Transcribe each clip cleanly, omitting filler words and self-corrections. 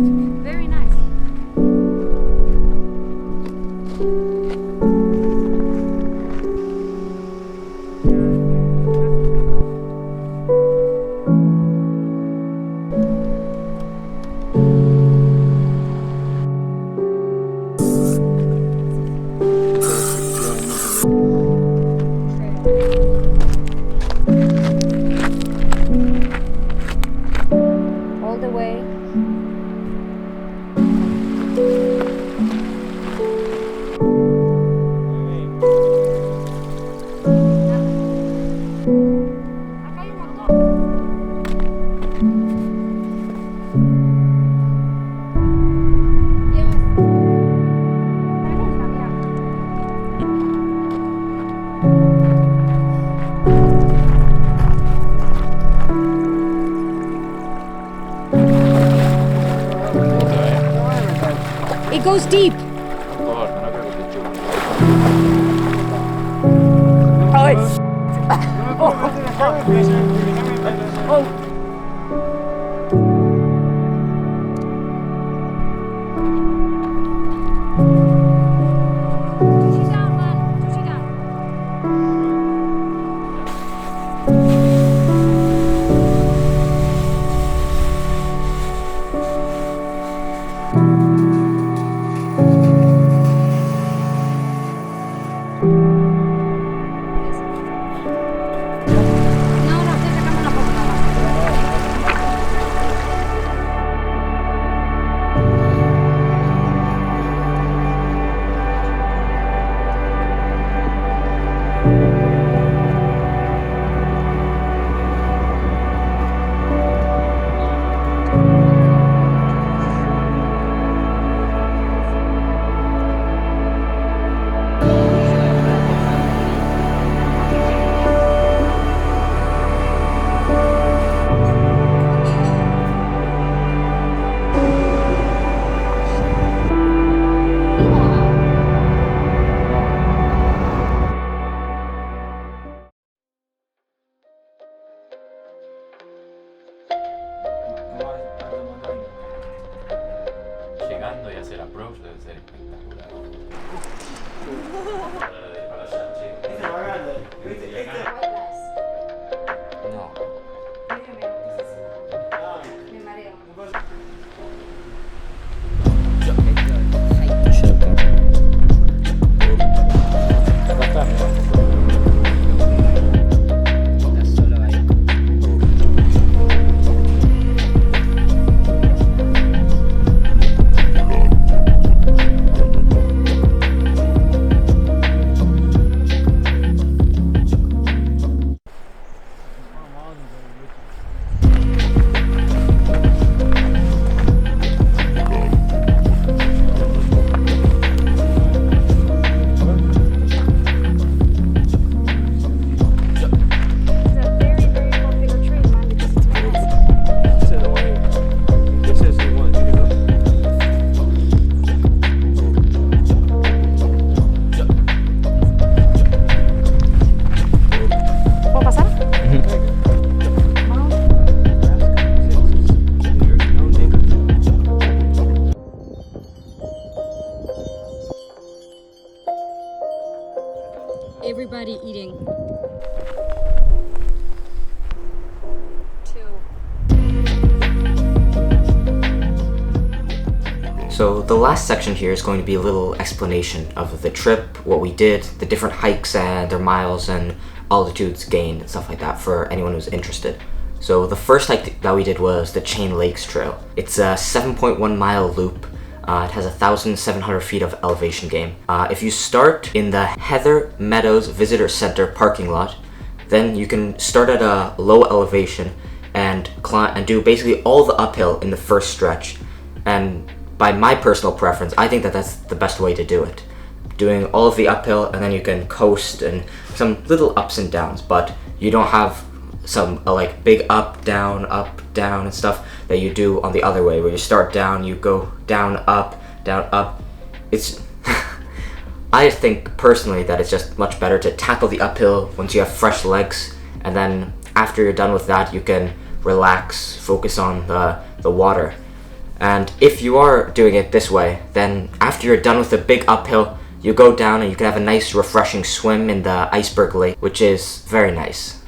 Very nice. All the way. Acá hay un montón. Yes. Pregunta, mira. It goes deep. Oh, it's. Push it down, man. Push it down. No, no, estoy sacando una foto nada más. Llegando y hacer approach debe ser espectacular. No. Me mareo. ¿Puedo pasar? Everybody eating. So the last section here is going to be a little explanation of the trip, what we did, the different hikes and their miles and altitudes gained and stuff like that for anyone who's interested. So the first hike that we did was the Chain Lakes Trail. It's a 7.1 mile loop. It has 1,700 feet of elevation gain. If you start in the Heather Meadows Visitor Center parking lot, then you can start at a low elevation and climb and do basically all the uphill in the first stretch. And by my personal preference, I think that that's the best way to do it. Doing all of the uphill, and then you can coast and some little ups and downs, but you don't have some like big up, down, and stuff that you do on the other way, where you start down, you go down, up. It's I think personally that it's just much better to tackle the uphill once you have fresh legs, and then after you're done with that, you can relax, focus on the water. And if you are doing it this way, then after you're done with the big uphill, you go down and you can have a nice refreshing swim in the iceberg lake, which is very nice.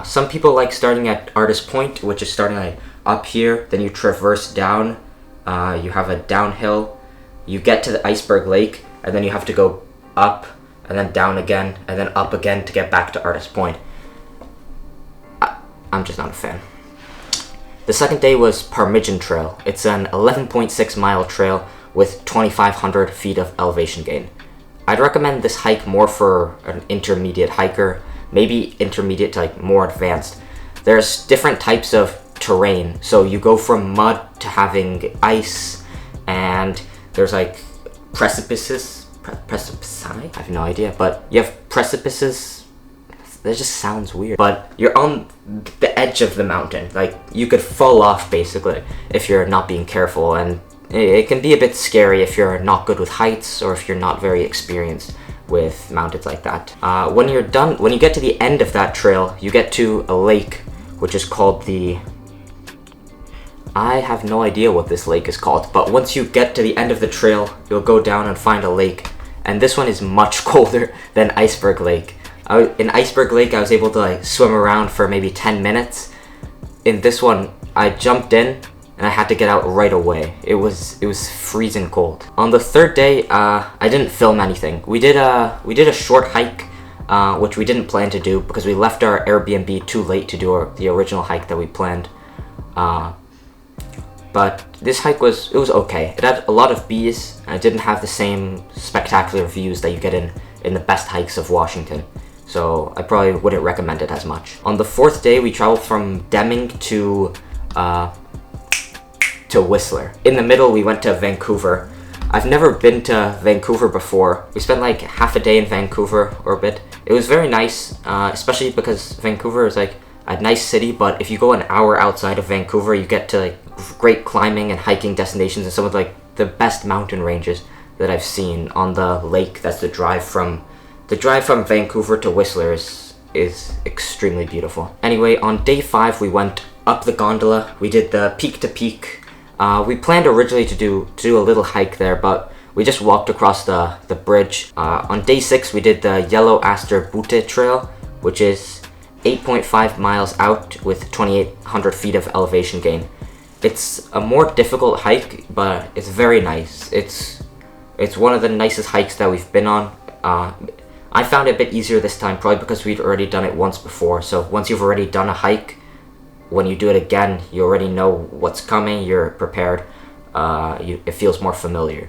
Some people like starting at Artist Point, which is starting like up here, then you traverse down, you have a downhill, you get to the iceberg lake, and then you have to go up, and then down again, and then up again to get back to Artist Point. I'm just not a fan. The second day was Parmigian Trail. It's an 11.6 mile trail with 2,500 feet of elevation gain. I'd recommend this hike more for an intermediate hiker, maybe intermediate to like more advanced. There's different types of terrain, so you go from mud to having ice, and there's like precipices. Precipici? I have no idea, but you have precipices. That just sounds weird. But you're on the edge of the mountain. Like, you could fall off, basically, if you're not being careful. And it can be a bit scary if you're not good with heights or if you're not very experienced with mountains like that. When you're done, when you get to the end of that trail, you get to a lake, which is called the... I have no idea what this lake is called. But once you get to the end of the trail, you'll go down and find a lake. And this one is much colder than Iceberg Lake. In Iceberg Lake, I was able to like swim around for maybe 10 minutes. In this one, I jumped in and I had to get out right away. It was freezing cold. On the third day, I didn't film anything. We did a short hike, which we didn't plan to do because we left our Airbnb too late to do the original hike that we planned. But this hike was okay. It had a lot of bees and it didn't have the same spectacular views that you get in the best hikes of Washington. So I probably wouldn't recommend it as much. On the fourth day, we traveled from Deming to Whistler. In the middle, we went to Vancouver. I've never been to Vancouver before. We spent like half a day in Vancouver or a bit. It was very nice, especially because Vancouver is like a nice city, but if you go an hour outside of Vancouver, you get to like great climbing and hiking destinations and some of like the best mountain ranges that I've seen on the lake. That's the drive from Vancouver to Whistler is extremely beautiful. Anyway, on day 5 we went up the gondola. We did the peak to peak. We planned originally to do a little hike there, but we just walked across the bridge. On day 6 we did the Yellow Aster Butte Trail, which is 8.5 miles out with 2,800 feet of elevation gain. It's a more difficult hike, but it's very nice. It's one of the nicest hikes that we've been on. I found it a bit easier this time, probably because we'd already done it once before. So once you've already done a hike, when you do it again, you already know what's coming, you're prepared. It feels more familiar.